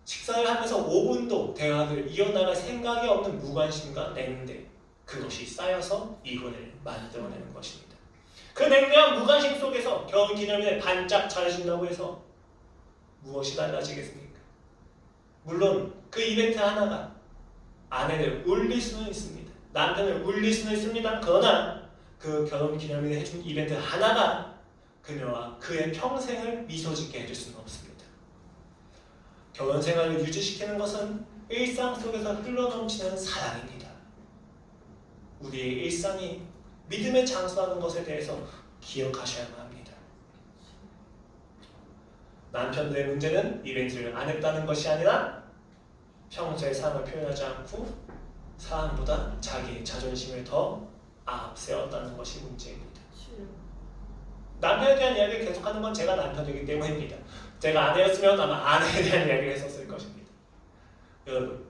식사를 하면서 5분도 대화를 이어나갈 생각이 없는 무관심과 냉대, 그것이 쌓여서 이혼을 만들어내는 것입니다. 그 냉대한 무관심 속에서 결혼기념일에 반짝 잘해준다고 해서 무엇이 달라지겠습니까? 물론 그 이벤트 하나가 아내를 울릴 수는 있습니다. 남편을 울릴 수는 있습니다. 그러나 그 결혼기념일에 해준 이벤트 하나가 그녀와 그의 평생을 미소짓게 해줄 수는 없습니다. 결혼생활을 유지시키는 것은 일상 속에서 흘러넘치는 사랑입니다. 우리의 일상이 믿음의 장소라는 것에 대해서 기억하셔야만 합니다. 남편들의 문제는 이벤트를 안 했다는 것이 아니라 평소에 사랑을 표현하지 않고 사람보다 자기의 자존심을 더 앞세웠다는 것이 문제입니다. 남편에 대한 이야기를 계속하는 건 제가 남편이기 때문입니다. 제가 아내였으면 아마 아내에 대한 이야기를 했었을 것입니다. 여러분,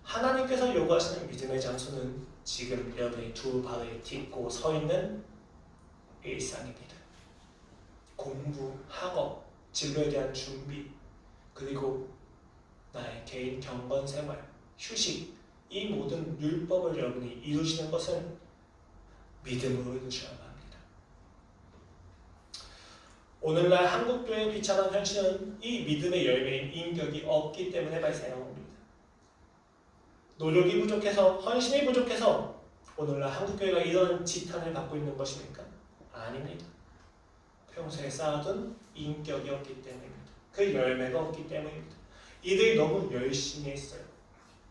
하나님께서 요구하시는 믿음의 장소는 지금 여러분이 두 발을 딛고 서 있는 일상입니다. 공부, 학업, 진로에 대한 준비, 그리고 나의 개인 경건 생활, 휴식, 이 모든 율법을 여러분이 이루시는 것은 믿음으로 이루셔야 합니다. 오늘날 한국교회의 비참한 현실은 이 믿음의 열매인 인격이 없기 때문에 발생한 겁니다. 노력이 부족해서, 헌신이 부족해서 오늘날 한국교회가 이런 지탄을 받고 있는 것입니까? 아닙니다. 평소에 쌓아둔 인격이 없기 때문입니다. 그 열매가 없기 때문입니다. 이들이 너무 열심히 했어요.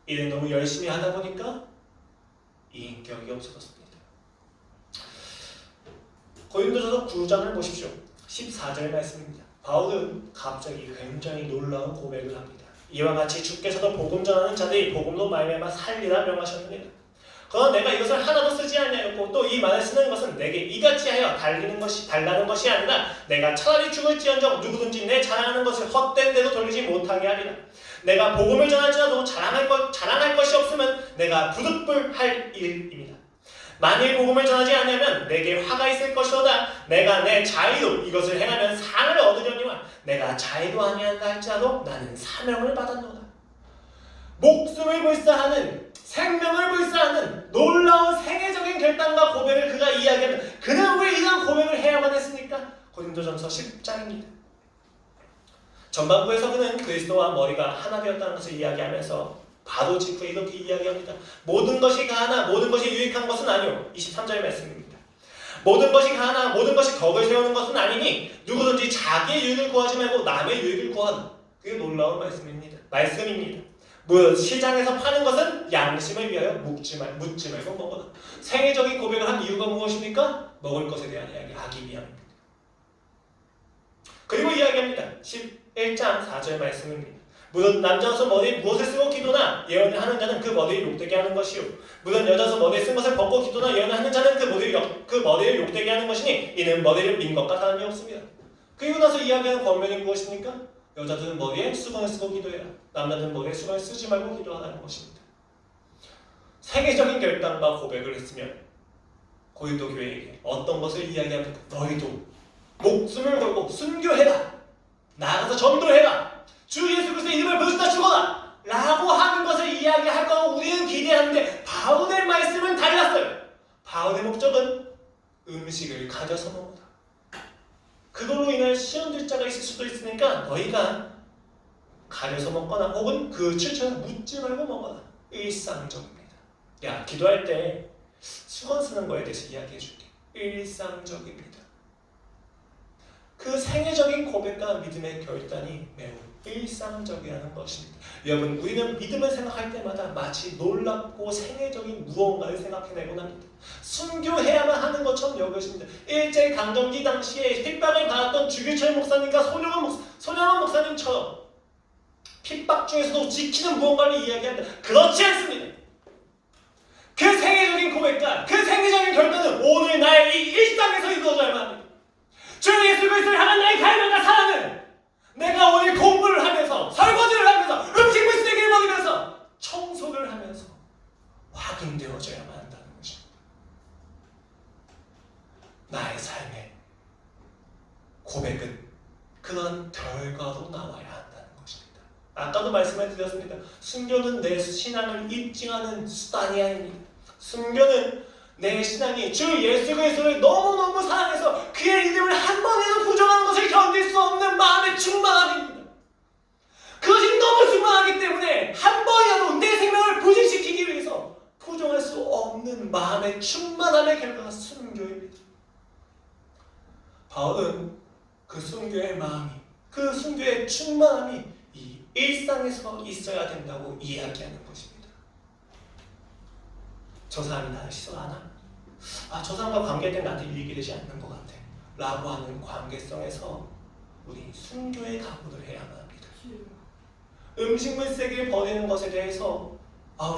이들이 너무 열심히 하다 보니까 이 인격이 없어졌습니다. 고린도전서 9장을 보십시오. 14절 말씀입니다. 바울은 갑자기 굉장히 놀라운 고백을 합니다. 이와 같이 주께서도 복음 전하는 자들이 복음으로 말미암아 살리라 명하셨느니라. 그러나 내가 이것을 하나도 쓰지 아니하였고 또 이 말을 쓰는 것은 내게 이같이 하여 달라는 것이 아니라 내가 차라리 죽을지언정 누구든지 내 자랑하는 것을 헛된 데로 돌리지 못하게 하리라. 내가 복음을 전할지라도 자랑할 것이 없으면 내가 부득불할 일입니다. 만일 복음을 전하지 않으면 내게 화가 있을 것이로다. 내가 내 자의로 이것을 행하면 상을 얻으려니와 내가 자의로 아니한다 할지라도 나는 사명을 받았노라. 목숨을 불사하는, 생명을 불사하는 놀라운 생애적인 결단과 고백을 그가 이야기하면 그는 왜 이런 고백을 해야만 했습니까? 고린도전서 10장입니다. 전반부에서 그는 그리스도와 머리가 하나 되었다는 것을 이야기하면서 바로 직후에 이렇게 이야기합니다. 모든 것이 가하나 모든 것이 유익한 것은 아니오. 23절 말씀입니다. 모든 것이 가하나 모든 것이 덕을 세우는 것은 아니니 누구든지 자기의 유익을 구하지 말고 남의 유익을 구하라. 그게 놀라운 말씀입니다. 무릇 시장에서 파는 것은 양심을 위하여 묻지 말고 먹어라. 생애적인 고백을 한 이유가 무엇입니까? 먹을 것에 대한 이야기, 하기 위함입니다. 그리고 이야기합니다. 11장 4절 말씀입니다. 무릇 남자로서 머리에 무엇을 쓰고 기도나 예언을 하는 자는 그 머리를 욕되게 하는 것이요 무릇 여자로서 머리에 쓴 것을 벗고 기도나 예언을 하는 자는 그 머리를 욕되게 하는 것이니 이는 머리를 민 것과 다름이 없습니다. 그리고 나서 이야기하는 권면이 무엇입니까? 여자들은 머리에 수건을 쓰고 기도해라. 남자들은 머리에 수건을 쓰지 말고 기도하라는 것입니다. 세계적인 결단과 고백을 했으면 고린도 교회에게 어떤 것을 이야기합니까? 너희도 목숨을 걸고 순교해라. 나가서 전도해라. 주 예수 그리스도의 이름을 보여주다 죽어라. 라고 하는 것을 이야기할 거고 우리는 기대하는데 바울의 말씀은 달랐어요. 바울의 목적은 음식을 가져서 먹어라. 그걸로 인해 시험될 자가 있을 수도 있으니까 너희가 가려서 먹거나 혹은 그 출처를 묻지 말고 먹어라. 일상적입니다. 야, 기도할 때 수건 쓰는 거에 대해서 이야기해 줄게. 일상적입니다. 그 생애적인 고백과 믿음의 결단이 매우 일상적이라는 것입니다. 여러분, 우리는 믿음을 생각할 때마다 마치 놀랍고 생애적인 무언가를 생각해내곤 합니다. 순교해야만 하는 것처럼 여겨집니다. 일제강점기 당시에 핍박을 받았던 주규철 목사님과 손영원 목사님처럼 핍박 중에서도 지키는 무언가를 이야기합니다. 그렇지 않습니다. 그 생애적인 고백과 그 생애적인 결단은 오늘 나의 이 일상에서 이루어져야만 합니다. 주 예수 그리스도를 향한 나의 갈망과 사랑은 내가 오늘 공부를 하면서 설거지를 하면서 음식물 쓰레기를 먹으면서 청소를 하면서 확인되어져야만 한다는 것입니다. 나의 삶의 고백은 그런 결과로 나와야 한다는 것입니다. 아까도 말씀을 드렸습니다. 순교는 내 신앙을 입증하는 수단이 아닙니다. 순교는 내 신앙이 주 예수 그리스도를 너무너무 사랑해서 그의 이름을 한 번에도 부정하는 것을 견딜 수 없는 마음의 충만함입니다. 그것이 너무 충만하기 때문에 한 번이라도 내 생명을 부진시키기 위해서 부정할 수 없는 마음의 충만함의 결과가 순교입니다. 바울은 그 순교의 마음이, 그 순교의 충만함이 이 일상에서 있어야 된다고 이야기하는 것입니다. 저 사람이 나를 싫어하나? 저 사람과 관계된 나한테 유익이 되지 않는 것 같아 라고 하는 관계성에서 우리 순교의 각오를 해야만 합니다. 음식물 쓰레기를 버리는 것에 대해서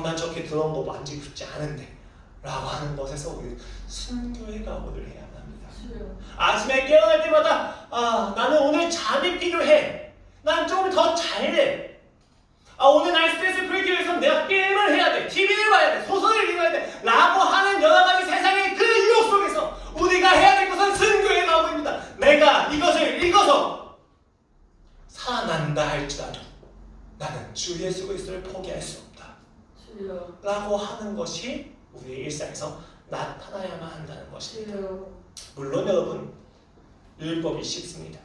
난 저렇게 더러운 거 만지고 싶지 않은데 라고 하는 것에서 우리는 순교의 각오를 해야만 합니다. 주여. 아침에 깨어날 때마다 나는 오늘 잠이 필요해. 난 조금 더 잘래. 오늘 날 스트레스 풀기 위해서 내가 게임을 해야 돼. TV를 봐야 돼. 소설을 읽어야 돼. 라고 하는 여러 가지 세상의 그 유혹 속에서 우리가 해야 될 것은 순교의 각오입니다. 내가 이것을 읽어서 살아난다 할지라도 나는 주 예수 그리스도를 포기할 수 없다. 주여. 라고 하는 것이 우리의 일상에서 나타나야만 한다는 것입니다. 주여. 물론 여러분, 율법이 쉽습니다.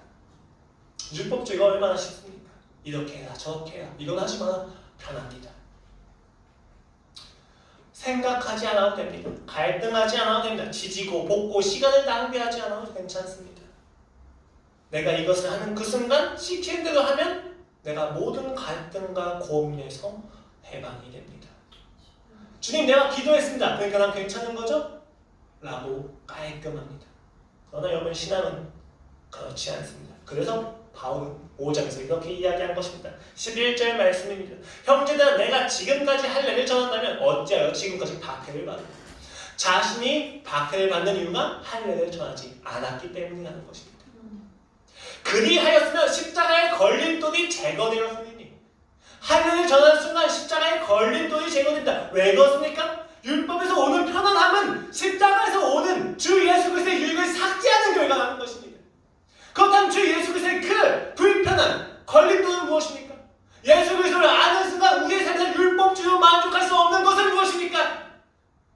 율법주의가 얼마나 쉽습니까? 이렇게 해라 저렇게 해라 이건 하지 마라 편합니다. 생각하지 않아도 됩니다. 갈등하지 않아도 됩니다. 지지고 볶고 시간을 낭비하지 않아도 괜찮습니다. 내가 이것을 하는 그 순간 시키는 대로 하면 내가 모든 갈등과 고민에서 해방이 됩니다. 주님 내가 기도했습니다. 그러니까 난 괜찮은 거죠? 라고 깔끔합니다. 그러나 여러분 신앙은 그렇지 않습니다. 그래서 바울은 5장에서 이렇게 이야기한 것입니다. 11절 말씀입니다. 형제들아 내가 지금까지 할례를 전한다면 어찌하여 지금까지 박해를 받는가? 자신이 박해를 받는 이유가 할례를 전하지 않았기 때문이라는 것입니다. 그리하였으면 십자가의 걸림돌이 제거되었으니 할례를 전하는 순간 십자가의 걸림돌이 제거된다. 왜 그렇습니까? 율법에서 오는 편안함은 십자가에서 오는 주 예수 그리스도의 유익을 삭제하는 결과가 하는 것입니다. 그렇다면 주 예수 그리스도의 그 불편한 걸림돌은 무엇입니까? 예수 그리스도를 아는 순간 우리의 삶에서 율법주의로 만족할 수 없는 것은 무엇입니까?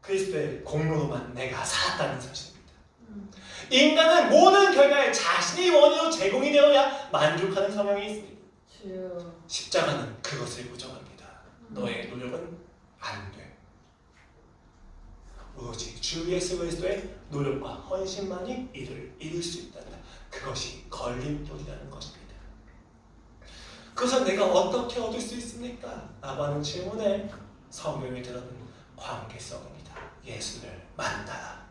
그리스도의 공로로만 내가 살았다는 사실입니다. 인간은 모든 결과에 자신이 원인으로 제공이 되어야 만족하는 성향이 있습니다. 주여. 십자가는 그것을 부정합니다. 너의 노력은 안 돼. 오로지 주 예수 그리스도의 노력과 헌신만이 이를 이룰 수 있단다. 그것이 걸림돌이라는 것입니다. 그것은 내가 어떻게 얻을 수 있습니까? 라고 하는 질문에 성경이 들어는 관계성입니다. 예수를 만나라.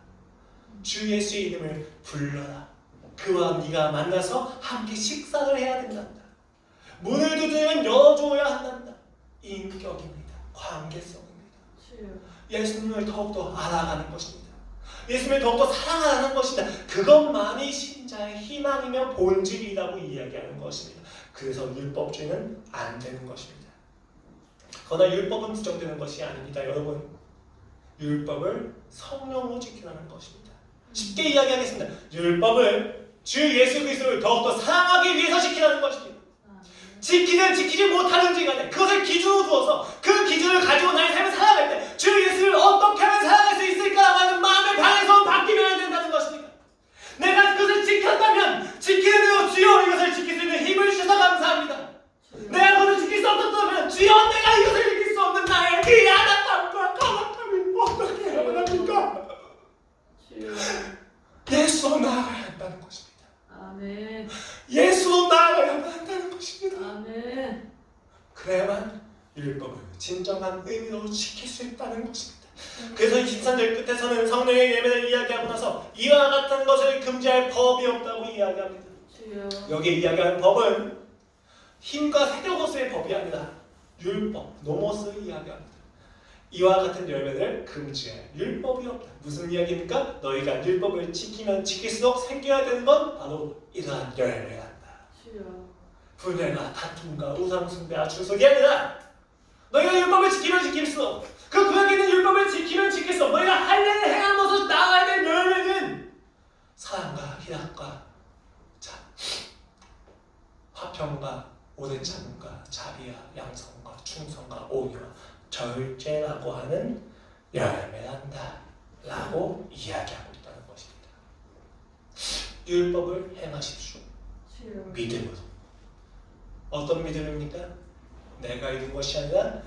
주 예수의 이름을 불러라. 그와 네가 만나서 함께 식사를 해야 된단다. 문을 두드리면 열어줘야 한단다. 인격입니다. 관계성입니다. 주여. 예수님을 더욱더 알아가는 것입니다. 예수님을 더욱더 사랑하는 것입니다. 그것만이 신자의 희망이며 본질이라고 이야기하는 것입니다. 그래서 율법주의는 안 되는 것입니다. 그러나 율법은 부정되는 것이 아닙니다. 여러분, 율법을 성령으로 지키라는 것입니다. 쉽게 이야기하겠습니다. 율법을 주 예수 그리스도를 더욱더 사랑하기 위해서 지키라는 것입니다. 지키든 지키지 못하는지 간에 그것을 기준으로 두어서 그 기준을 가지고 나의 삶을 살아갈 때 주 예수를 어떻게 하면 살아갈 수 있을까라고 하는 마음의 방에서 바뀌어야 된다는 것입니다. 내가 그것을 지켰다면 지키는 대로 주여 이것을 지킬 수 있는 힘을 주셔서 감사합니다. 내가 그것을 지킬 수 없었다면 주여 내가 이것을 지킬 수 없는 나의 미안함과 가혹함을 어떻게 해야 합니까? 예수로 나아가야 한다는 것입니다. 아멘. 예수로 나아가야만 한다는 것입니다. 아멘. 그래야만 율법을 진정한 의미로 지킬 수 있다는 것입니다. 그래서 23절 끝에서는 성령의 예배를 이야기하고 나서 이와 같은 것을 금지할 법이 없다고 이야기합니다. 주여. 여기 이야기하는 법은 힘과 세력으로서의 법이 아니라 율법, 노모스를 이야기합니다. 이와 같은 열매를 금지할 율법이 없다. 무슨 이야기입니까? 너희가 율법을 지키면 지킬수록 생겨야 되는 건 바로 이러한 열매란다. 주여. 분열과 다툼과 우상숭배와 주속이 아니라 너희가 율법을 지키면 지킬수록 그 구약에 있는 율법을 지키면 지킬수록 너희가 할례를 행함으로써 나아가야 될 열매는 사랑과 희락과 화평과 오래 참음과 자비와 양성과 충성과 온유와 절제라고 하는 열매란다 라고 이야기하고 있다는 것입니다. 율법을 행하십시오. 주여. 믿음으로. 어떤 믿음입니까? 내가 이룬 것이 아니라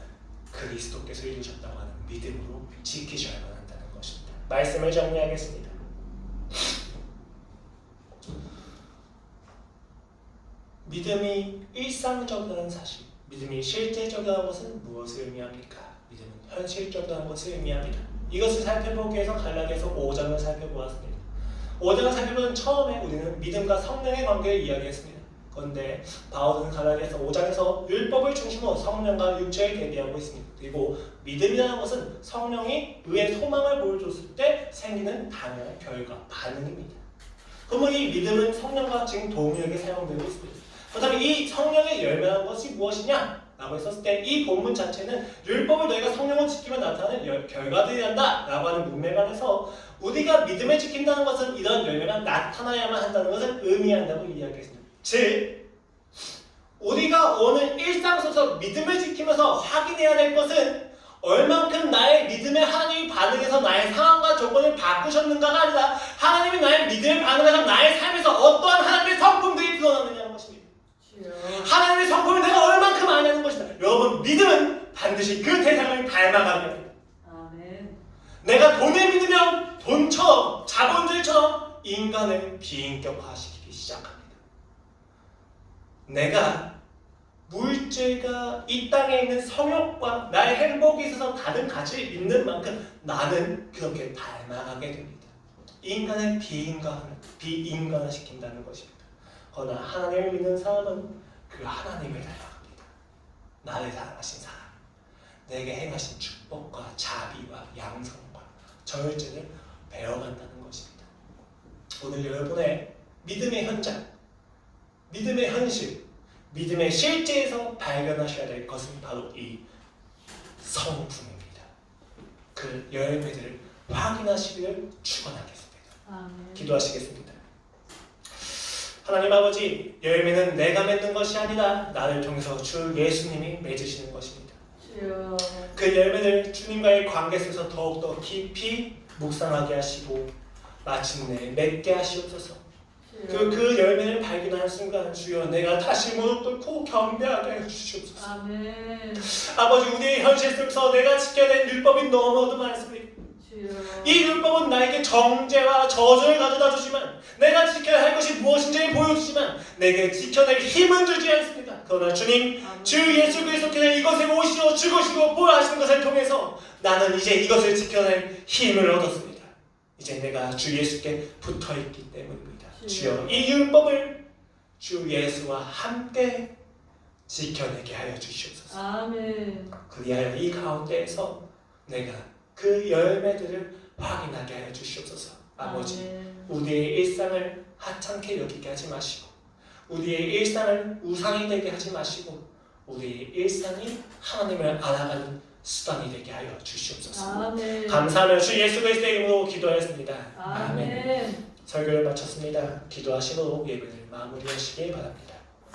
그리스도께서 이루셨다고 하는 믿음으로 지키셔야만 한다는 것입니다. 말씀을 정리하겠습니다. 믿음이 일상적이라는 사실, 믿음이 실제적이라는 것은 무엇을 의미합니까? 믿음은 현실적이라는 것을 의미합니다. 이것을 살펴보기 위해서 갈라디아서 5장을 살펴보았습니다. 5장을 살펴보는 처음에 우리는 믿음과 성령의 관계를 이야기했습니다. 그런데 바울은 갈라디아서 5장에서 율법을 중심으로 성령과 육체를 대비하고 있습니다. 그리고 믿음이라는 것은 성령이 의의 소망을 보여줬을 때 생기는 당연한 결과, 반응입니다. 그러면 이 믿음은 성령과 지금 동일하게 사용되고 있습니다. 그렇다면 이 성령의 열매라는 것이 무엇이냐? 라고 했었을 때 이 본문 자체는 율법을 너희가 성령을 지키면 나타나는 결과들이란다 라고 하는 문맥 안에서 우리가 믿음을 지킨다는 것은 이런 열매가 나타나야만 한다는 것을 의미한다고 이야기했습니다. 즉 우리가 오늘 일상 속에서 믿음을 지키면서 확인해야 될 것은 얼만큼 나의 믿음에 하나님이 반응해서 나의 상황과 조건을 바꾸셨는가가 아니라 하나님이 나의 믿음에 반응해서 나의 삶에서 어떠한 하나님의 성품들이 드러나느냐는 것입니다. 주여. 하나님의 성품을 내가 얼만큼 아냐는 것이다. 여러분 믿음은 반드시 그 대상을 닮아가게 합니다. 아멘. 내가 돈을 믿으면 돈처럼 자본주의처럼 인간을 비인격화시키기 시작합니다. 내가 물질과 이 땅에 있는 성욕과 나의 행복에 있어서 다른 가치를 믿는 만큼 나는 그렇게 닮아가게 됩니다. 인간을 비인간화시킨다는 것입니다. 그러나 하나님을 믿는 사람은 그 하나님을 닮아갑니다. 나를 사랑하신 사람, 내게 행하신 축복과 자비와 양성과 절제를 배워간다는 것입니다. 오늘 여러분의 믿음의 현장, 믿음의 현실, 믿음의 실제에서 발견하셔야 될 것은 바로 이 성품입니다. 그 열매들을 확인하시기를 축원하겠습니다. 아멘. 기도하시겠습니다. 하나님 아버지, 열매는 내가 맺는 것이 아니라 나를 통해서 주 예수님이 맺으시는 것입니다. 주여. 그 열매를 주님과의 관계 속에서 더욱더 깊이 묵상하게 하시고 마침내 맺게 하시옵소서. 그 열매를 발견하는 순간 주여 내가 다시 무릎 꿇고 경배하게 해주시옵소서. 아멘. 아버지 우리의 현실 속에서 내가 지켜야 될 율법이 너무도 많습니다. 주여. 이 율법은 나에게 정죄와 저주를 가져다 주지만 내가 지켜야 할 것이 무엇인지 보여주지만 내게 지켜낼 힘은 주지 않습니다. 그러나 주님 아멘. 주 예수 그리스도께서 이것에 오시고 죽으시고 부활하시는 것을 통해서 나는 이제 이것을 지켜낼 힘을 얻었습니다. 이제 내가 주 예수께 붙어있기 때문입니다. 주여 이 율법을 주 예수와 함께 지켜내게 하여 주시옵소서. 아멘. 그리하여 이 가운데에서 내가 그 열매들을 확인하게 하여 주시옵소서. 아버지 아멘. 우리의 일상을 하찮게 여기게 하지 마시고 우리의 일상을 우상이 되게 하지 마시고 우리의 일상이 하나님을 알아가는 수단이 되게 하여 주시옵소서. 아멘. 감사하며 주 예수 그리스도의 이름으로 기도하였습니다. 아멘. 설교를 마쳤습니다. 기도하시고 예배를 마무리하시기 바랍니다.